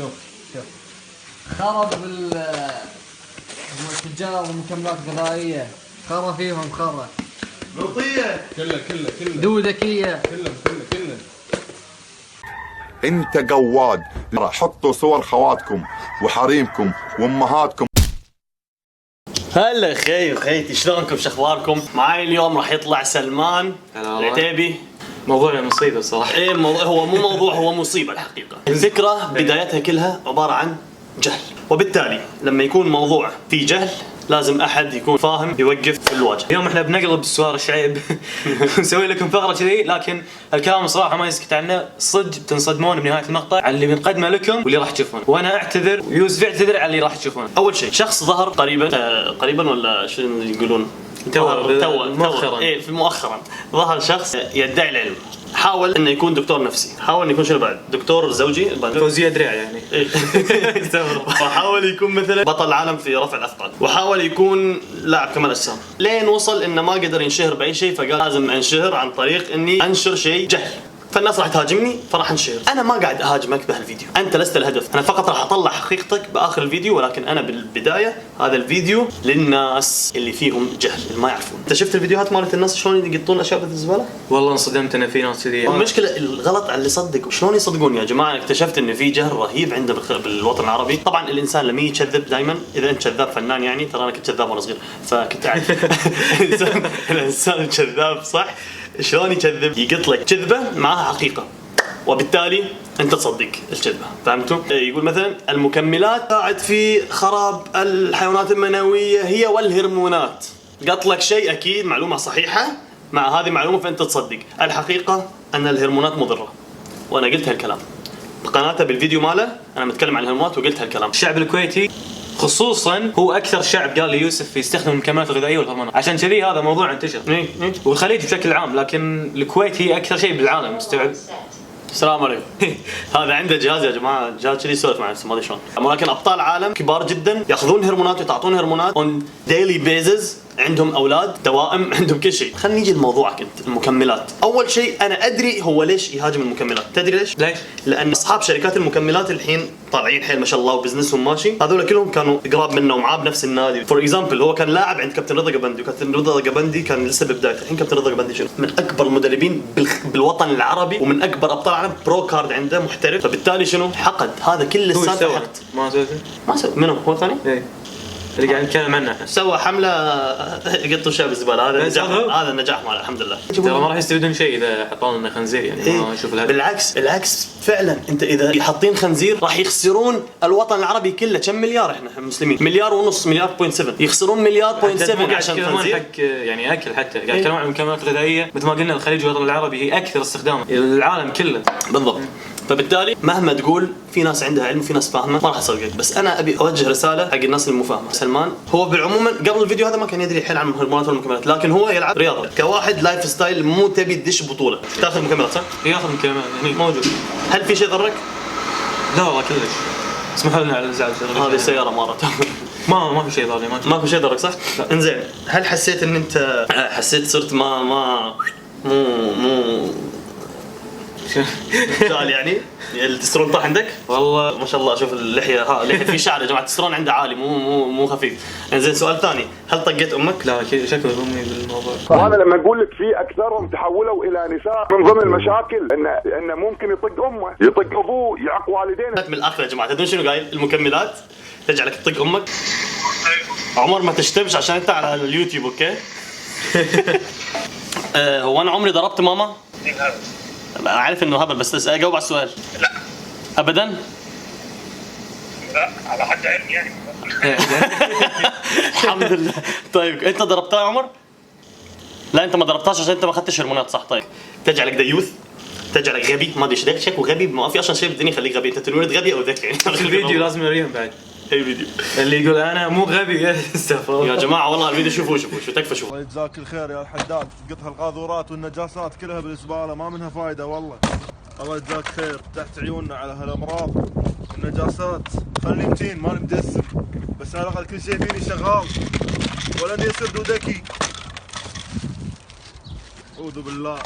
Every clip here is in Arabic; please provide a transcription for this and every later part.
شوف خرب التجار والمكملات الغذائية، خرا فيهم خرا. لطية كله دودكية كله. انت قواد. حطوا صور خواتكم وحريمكم وامهاتكم. هلا خي وخيتي، شلونكم؟ شخباركم؟ معاي اليوم راح يطلع سلمان العتيبي. موضوع مصيبة صراحة. ايه هو مو موضوع، هو مصيبة الحقيقة. الفكرة بدايتها كلها عبارة عن جهل، وبالتالي لما يكون موضوع فيه جهل لازم احد يكون فاهم يوقف في الواجهه. اليوم احنا بنقلب السوار الشعيب نسوي لكم فقره كذي، لكن الكلام صراحه ما يسكت عنه، صدق بتنصدمون بنهايه المقطع على اللي بنقدمه لكم واللي راح تشوفون، وانا اعتذر ويوسف يعتذر على اللي راح تشوفونه. اول شيء شخص ظهر قريبا ولا شو يقولون مؤخرا. ايه في مؤخرا ظهر شخص يدعي العلم، حاول انه يكون دكتور نفسي، حاول انه يكون شنو بعد دكتور زوجي، فوزية درع يعني. وحاول يكون مثلا بطل العالم في رفع الاثقال، وحاول يكون لاعب كمال اجسام، لين وصل انه ما قدر ينشهر باي شيء، فقال لازم انشهر عن طريق اني انشر شيء جهل، فالناس راح تهاجمني فراح انشهر. انا ما قاعد اهاجمك بهالفيديو، انت لست الهدف، انا فقط راح اطلع حقيقتك باخر الفيديو، ولكن انا بالبدايه هذا الفيديو للناس اللي فيهم جهل، اللي ما يعرفون. انت شفت الفيديوهات مالت الناس شلون يقطون اشياء بالزباله؟ والله انصدمت انا في ناس كذي. المشكله الغلط على اللي صدق، شلون يصدقون يا جماعه؟ اكتشفت انه في جهل رهيب عندنا بالوطن العربي. طبعا الانسان لما يكذب دائما، اذا انت كذاب فنان يعني، ترى انا كنت كذاب وانا صغير فكنت عارف. الانسان كذاب صح، شلون يكذب؟ يقط لك كذبه معها حقيقه، وبالتالي انت تصدق الكذبه، فهمتوا؟ يقول مثلا المكملات قاعد في خراب الحيوانات المنويه هي والهرمونات، قط لك شيء اكيد معلومه صحيحه مع هذه معلومه فانت تصدق. الحقيقه ان الهرمونات مضره، وانا قلت هالكلام بقناته بالفيديو ماله، انا متكلم عن الهرمونات وقلت هالكلام. الشعب الكويتي خصوصا هو اكثر شعب، قال لي يوسف، يستخدم المكملات الغذائيه والهرمونات، عشان كذي هذا موضوع انتشر. والخليج بشكل عام، لكن الكويت هي اكثر شيء بالعالم مستوعب. السلام عليكم. هذا عنده جهاز يا جماعه، جهاز كذي يسولف مع نفسه ما ادري شلون، ولكن ابطال عالم كبار جدا ياخذون هرمونات ويتعطون هرمونات اون ديلي بيزز، عندهم اولاد توائم، عندهم كل شيء. خلينا نيجي لموضوعك انت، المكملات. اول شيء انا ادري هو ليش يهاجم المكملات، تدري ليش؟ لان اصحاب شركات المكملات الحين طالعين حيل ما شاء الله وبزنسهم ماشي، هذول كلهم كانوا قراب منه ومعاه بنفس النادي. فور اكزامبل هو كان لاعب عند كابتن رضا قبندي، وكابتن رضا قبندي كان لسه ببدايته. الحين كابتن رضا قبندي شنو؟ من اكبر المدربين بالوطن العربي، ومن اكبر ابطال العالم، برو كارد عنده، محترف، فبالتالي شنو؟ حقد. هذا كل السالفه حقد. ما سوى منو هو ثاني؟ ايه اللي قاعد نتكلم عنه احنا. سوى حمله قطوا شاب الزباله، هذا النجاح، هذا النجاح ماله الحمد لله. ترى ما راح يستفيدون شيء اذا حطوا لنا خنزير يعني. ما اشوف الهدف. بالعكس فعلا، انت اذا حاطين خنزير راح يخسرون الوطن العربي كله. كم مليار احنا مسلمين؟ مليار ونص، مليار بوينت 7، يخسرون مليار بوينت 7 عشان خنزير. حق يعني اكل، حتى قاعد نتكلم عن المكملات الغذائيه مثل ما قلنا، الخليج والوطن العربي هي اكثر استخداما العالم كله. بالضبط. فبالتالي مهما تقول في ناس عندها علم وفي ناس فاهمه، ما راح اصدقك، بس انا ابي اوجه رساله حق الناس اللي مو فاهمه. سلمان هو بالعموم قبل الفيديو هذا ما كان يدري حيل عن الهرمونات والمكملات، لكن هو يلعب رياضه كواحد لايف ستايل، مو تبي تدش بطوله تاخذ مكملات صح؟ ياخذ مكملات هني موجود. هل في شيء ضرك؟ لا والله كلش. اسمحوا لنا على الازعاج. هذه السياره مارت. ما في شيء ضرني. ما في شيء ضرك صح؟ انزين، هل حسيت ان انت حسيت صرت مو يعني التسترون طاح عندك؟ والله ما شاء الله، شوف اللحيه، اللحيه في شعر يا جماعه، التسترون عنده عالي، مو خفيف. انزين سؤال ثاني، هل طقيت امك؟ لا شكله امي بالموضوع. وهذا لما اقول لك في اكثرهم تحولوا الى نساء، من ضمن المشاكل انه ممكن يطق امه، يطق ابوه، يعق والدينه. من الاخر يا جماعه، تدرون شنو قايل؟ المكملات تجعلك تطق امك. عمر ما تشتمش عشان انت على اليوتيوب، اوكي؟ هو انا عمري ضربت ماما؟ انا عارف انه هبل، بس اجاوب على السؤال. لا ابدا. لا على حد علمي يعني. الحمد لله. طيب انت ضربتها يا عمر؟ لا انت ما ضربتهاش عشان انت ما اخذتش هرمونات صح. طيب تجعلك ديوث، تجعلك غبي، ما ادري ايش شكله غبي، ما في اصلا شيء بالدنيا يخليك غبي، انت تنولد غبي او ذكي يعني. الفيديو لازم نوريهم بعد. اي فيديو اللي يقول انا مو غبي استغفر يا جماعه والله الفيديو شوفوا شو تكفى شوفوا. الله يجزاك الخير يا الحداد، تقط هالقاذورات والنجاسات كلها بالزباله، ما منها فايده والله. الله يجزاك خير، فتحت عيوننا على هالامراض والنجاسات. خلني متين ماني مدسم، بس على الاقل كل شيء فيني شغال، ولن يصير دودكي. اعوذ بالله،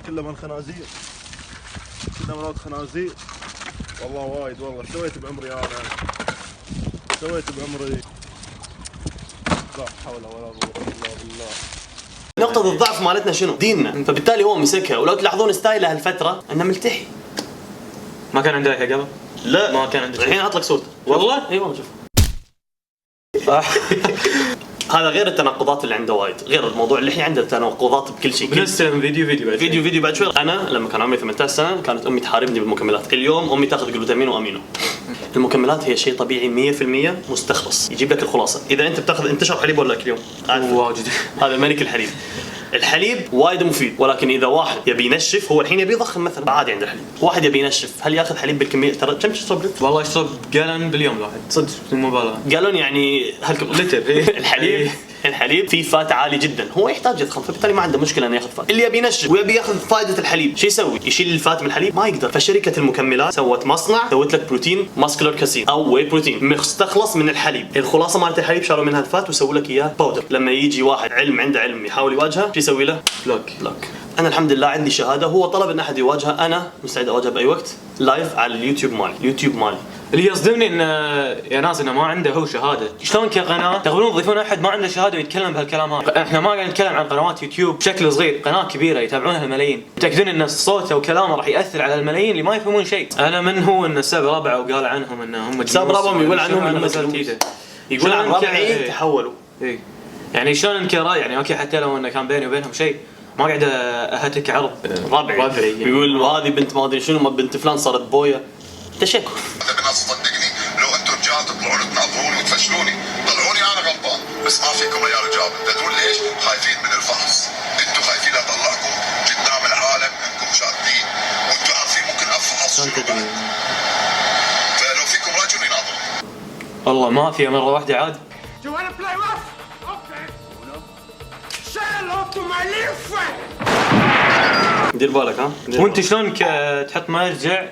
كله من خنازير، كله مرات خنازير. والله وايد والله. ايش سويت بعمري انا؟ سويت بعمري؟ لا حول ولا قوة الا بالله. نقطة الضعف مالتنا شنو؟ ديننا، فبالتالي هو مسكها. ولو تلاحظون ستايله هالفترة انه ملتحي. ما كان عنده لحية قبل؟ لا ما كان عنده. الحين احط لك صورته. والله؟ اي والله شوف. هذا غير التناقضات اللي عنده وايد، غير الموضوع اللحية عنده تناقضات بكل شيء. بنستلم فيديو بعد شوي. انا لما كان عمري 18 سنة كانت امي تحاربني بالمكملات، اليوم امي تاخذ جلوتامين وامينو. المكملات هي شيء طبيعي 100% مستخلص، يجيب لك الخلاصة. اذا انت بتاخذ، انت تشرب حليب ولا كل يوم؟ واجد. هذا ملك الحليب. الحليب وايد مفيد، ولكن اذا واحد يبي ينشف، هو الحين يبي يضخم مثلا، عادي عند الحليب. واحد يبي ينشف، هل ياخذ حليب بالكميه؟ ترى كم تشرب لتر؟ والله يشرب جالون باليوم الواحد صدق مو مبالغه. جالون يعني لتر. الحليب فيه فات عالي جدا، هو يحتاج يضخم، فبالتالي ما عنده مشكله انه ياخذ فات. اللي يبي ينشف ويبي ياخذ فائده الحليب، شو يسوي؟ يشيل الفات من الحليب؟ ما يقدر. فشركه المكملات سوت مصنع، سوت لك بروتين ماسكولار كاسين او واي بروتين مستخلص من الحليب. الخلاصه مالت الحليب شالوا منها الفات وسووا لك اياه باودر. لما يجي واحد عنده علم يحاول يواجهه، شو يسوي له؟ بلوك. انا الحمد لله عندي شهاده، هو طلب ان احد يواجهه، انا مستعد اواجهه باي وقت لايف على اليوتيوب مالي. اللي يصدمني ان يا ناس انه ما عنده هو شهاده. شلون كقناه تقدرون تضيفون احد ما عنده شهاده ويتكلم بهالكلام هذا؟ احنا ما قاعد نتكلم عن قنوات يوتيوب بشكل صغير، قناه كبيره يتابعونها الملايين، متاكدين ان صوته وكلامه راح ياثر على الملايين اللي ما يفهمون شيء. انا من هو ان ساب ربعه وقال عنهم انهم ساب ربعهم، يقول عنهم انهم يقول عن ربعي تحولوا. اي يعني شلون انكر؟ يعني اوكي حتى لو انه كان بيني وبينهم شيء، ما قاعد اهتك عرض ربعي يقول وهذه بنت ما ادري شنو، ما بنت فلان صارت بويا. تشكوا. الناس صدقني لو انتم رجال تطلعون تناظروني وتفشلوني، طلعوني انا غلطان، بس ما فيكم يا رجال. تدرون ليش؟ خايفين من الفحص. انتم خايفين اطلعكم قدام العالم انكم شاذين، وانتم عارفين ممكن افحص شنو بعد. فلو فيكم رجل يناظر. والله ما في مره واحده عاد. You wanna play rough? Okay. Say hello to my little friend. دير بالك ها. وانت شلونك تحط مرجع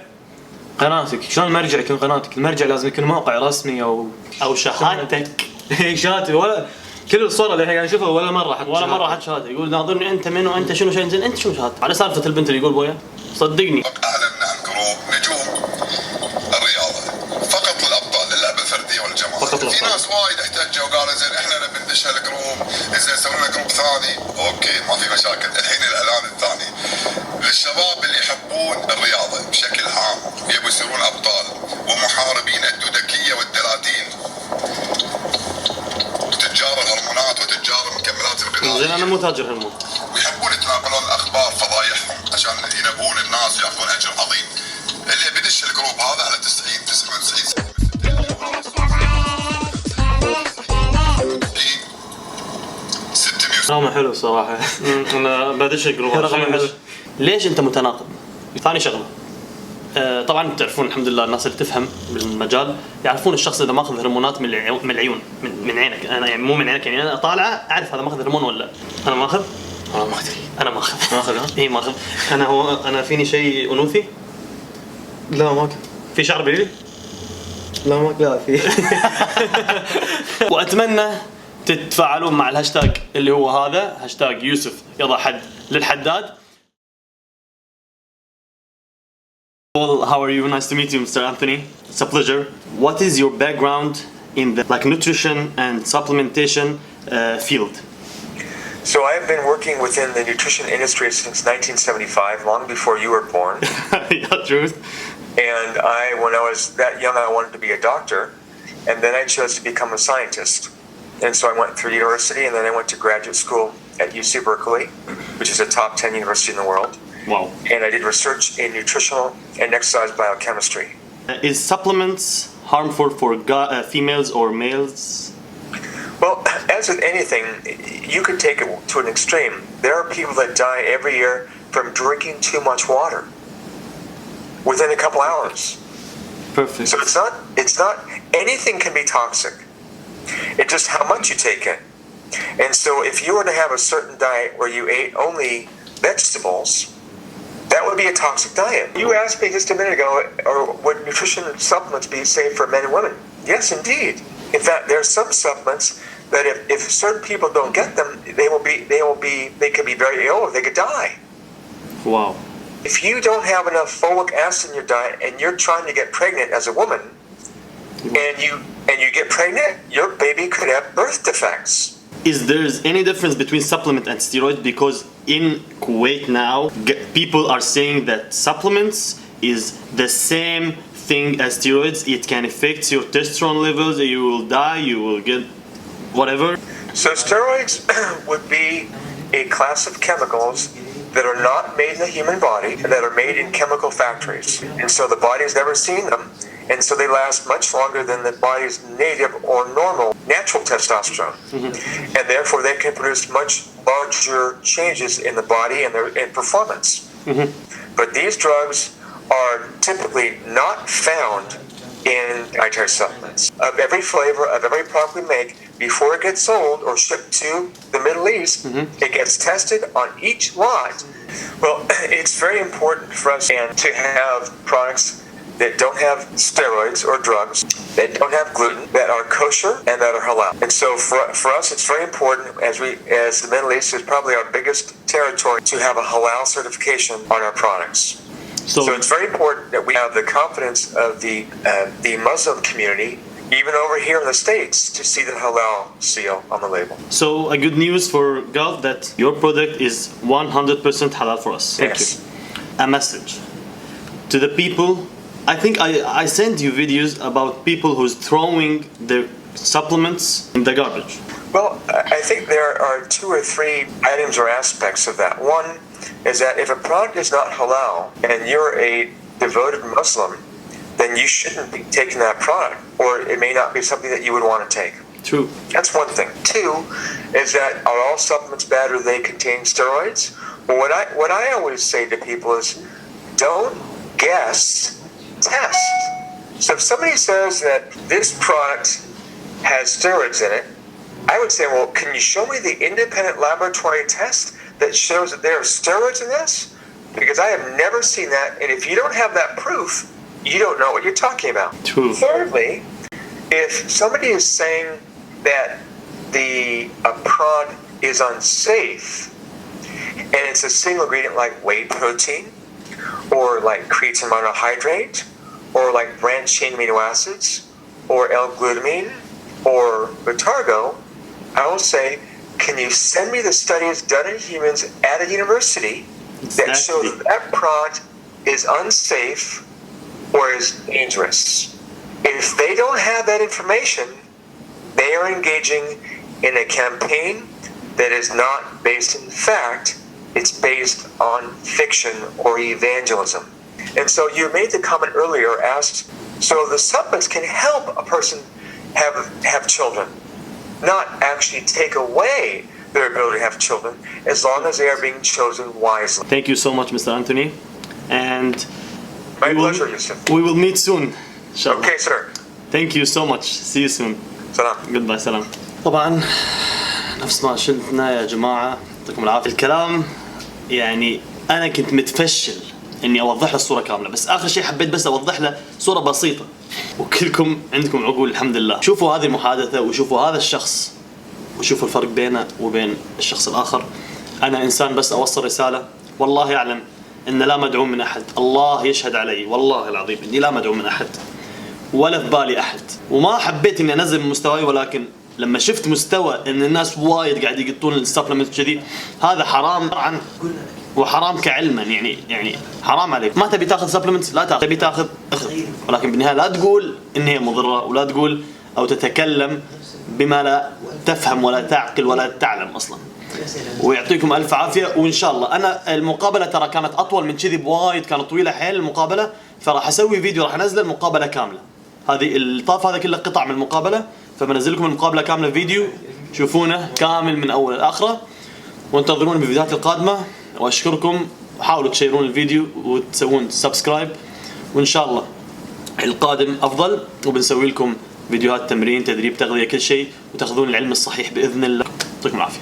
قناتك؟ شلون المرجع يكون قناتك؟ المرجع لازم يكون موقع رسمي او شهادتك. شهادتي ولا كل الصور اللي احنا قاعد نشوفها ولا مره حط شهاده. يقول ناظرني انت منو، انت شنو شيء زين، انت شنو شهادتك؟ على سالفه البنت اللي يقول بويا، صدقني اعلنا عن جروب نجوم الرياضه فقط للابطال للعبه الفرديه والجماعيه. في ناس وايد احتجوا وقالوا زين احنا بندش هالجروب، زين سوي لنا جروب ثاني. اوكي ما في مشاكل. الحين الاعلان الثاني للشباب اللي يحبون الرياضه بشكل عام ويبوا يصيرون ابطال ومحاربين الدودكيه والدلادين وتجار الهرمونات وتجار المكملات الغذائيه. زين انا مو تاجر هرمون. ويحبون يتناقلون الاخبار فضايحهم عشان ينبون الناس وياخذون اجر عظيم. اللي بدش الجروب هذا على 90 99 رقم حلو صراحه. انا بدش الجروب. رقم حلو. ليش انت متناقض؟ ثاني شغله، طبعا تعرفون الحمد لله الناس اللي تفهم بالمجال يعرفون الشخص اذا ماخذ هرمونات من العيون، من عينك. انا يعني مو من عينك، يعني انا طالعه اعرف هذا ماخذ هرمون ولا انا ماخذ. ما ادري. انا ماخذ ها؟ اي ماخذ. انا فيني شيء انوثي؟ لا ما في شعر بليلي؟ لا في. واتمنى تتفاعلون مع الهاشتاج اللي هو هذا هاشتاج يوسف يضع حد للحداد. Well, how are you? Nice to meet you, Mr. Anthony. It's a pleasure. What is your background in the nutrition and supplementation field? So I've been working within the nutrition industry since 1975, long before you were born. Yeah, truth. And when I was that young, I wanted to be a doctor, and then I chose to become a scientist. And so I went through university, and then I went to graduate school at UC Berkeley, which is a top 10 university in the world. Wow. And I did research in nutritional and exercise biochemistry. Is supplements harmful for females or males? Well, as with anything, you could take it to an extreme. There are people that die every year from drinking too much water within a couple hours. Perfect. So it's not anything can be toxic. It's just how much you take in. And so if you were to have a certain diet where you ate only vegetables, that would be a toxic diet. You asked me just a minute ago, or would nutrition supplements be safe for men and women? Yes, indeed. In fact, there are some supplements that if certain people don't get them, they could be very ill or they could die. Wow. If you don't have enough folic acid in your diet and you're trying to get pregnant as a woman, and you get pregnant, your baby could have birth defects. Is there any difference between supplement and steroids? Because in Kuwait now, people are saying that supplements is the same thing as steroids. It can affect your testosterone levels. You will die. You will get whatever. So steroids would be a class of chemicals that are not made in the human body and that are made in chemical factories. And so the body has never seen them, and so they last much longer than the body's native or normal natural testosterone. And therefore they can produce much larger changes in the body and their performance. But these drugs are typically not found in dietary supplements. Of every flavor, of every product we make, before it gets sold or shipped to the Middle East, it gets tested on each lot. Well, it's very important for us to have products that don't have steroids or drugs, that don't have gluten, that are kosher, and that are halal. And so for us, it's very important, as the Middle East is probably our biggest territory, to have a halal certification on our products. So it's very important that we have the confidence of the Muslim community, even over here in the States, to see the halal seal on the label. So a good news for Gulf that your product is 100% halal for us. Thank you. A message to the people. I think I sent you videos about people who's throwing their supplements in the garbage. Well, I think there are 2 or 3 items or aspects of that. One is that if a product is not halal and you're a devoted Muslim, then you shouldn't be taking that product, or it may not be something that you would want to take. True. That's one thing. 2 is that are all supplements bad or they contain steroids? Well, what I always say to people is don't guess, test. So if somebody says that this product has steroids in it, I would say, well, can you show me the independent laboratory test that shows that there are steroids in this? Because I have never seen that, and if you don't have that proof, you don't know what you're talking about. True. Thirdly, if somebody is saying that a product is unsafe, and it's a single ingredient like whey protein, or like creatine monohydrate, or like branched-chain amino acids, or L-glutamine, or Vitargo, I will say, can you send me the studies done in humans at a university that show that product is unsafe or is dangerous? If they don't have that information, they are engaging in a campaign that is not based in fact, it's based on fiction or evangelism. And so you made the comment earlier, asked, so the supplements can help a person have children, not actually take away their ability to have children, as long as they are being chosen wisely. Thank you so much, Mr. Anthony. And my pleasure, Yusuf. We will meet soon. Inshallah. Okay, sir. Thank you so much. See you soon. سلام. Goodbye. سلام. طبعا نفس ما شلتنا يا جماعة، يعطيكم العافية. الكلام يعني أنا كنت متفشل إني أوضح له الصورة كاملة، بس آخر شيء حبيت بس أوضح له صورة بسيطة، وكلكم عندكم عقول الحمد لله. شوفوا هذه المحادثة وشوفوا هذا الشخص وشوفوا الفرق بينه وبين الشخص الآخر. أنا إنسان بس أوصل رسالة، والله يعلم إن لا مدعوم من أحد، الله يشهد علي والله العظيم إني لا مدعوم من أحد ولا في بالي أحد، وما حبيت إني أنزل من مستواي، ولكن لما شفت مستوى إن الناس وايد قاعد يقطون السبلمنت كذي، هذا حرام عنه وحرام كعلما. يعني حرام عليك، ما تبي تاخذ سبلمنت لا تاخذ، تبي تاخذ اخذ، ولكن بالنهاية لا تقول إن هي مضرة، ولا تقول أو تتكلم بما لا تفهم ولا تعقل ولا تعلم أصلا. ويعطيكم ألف عافية، وإن شاء الله أنا المقابلة ترى كانت أطول من كذي بوايد، كانت طويلة حيل المقابلة، فراح أسوي فيديو راح أنزل المقابلة كاملة. هذه الطاف هذا كله قطع من المقابلة، فبنزل لكم المقابلة كاملة فيديو شوفونه كامل من أول لآخره، وانتظروني بالفيديوهات القادمة. وأشكركم، وحاولوا تشيرون الفيديو وتسوون سبسكرايب، وإن شاء الله القادم أفضل، وبنسوي لكم فيديوهات تمرين تدريب تغذية كل شيء، وتاخذون العلم الصحيح بإذن الله. يعطيكم العافية.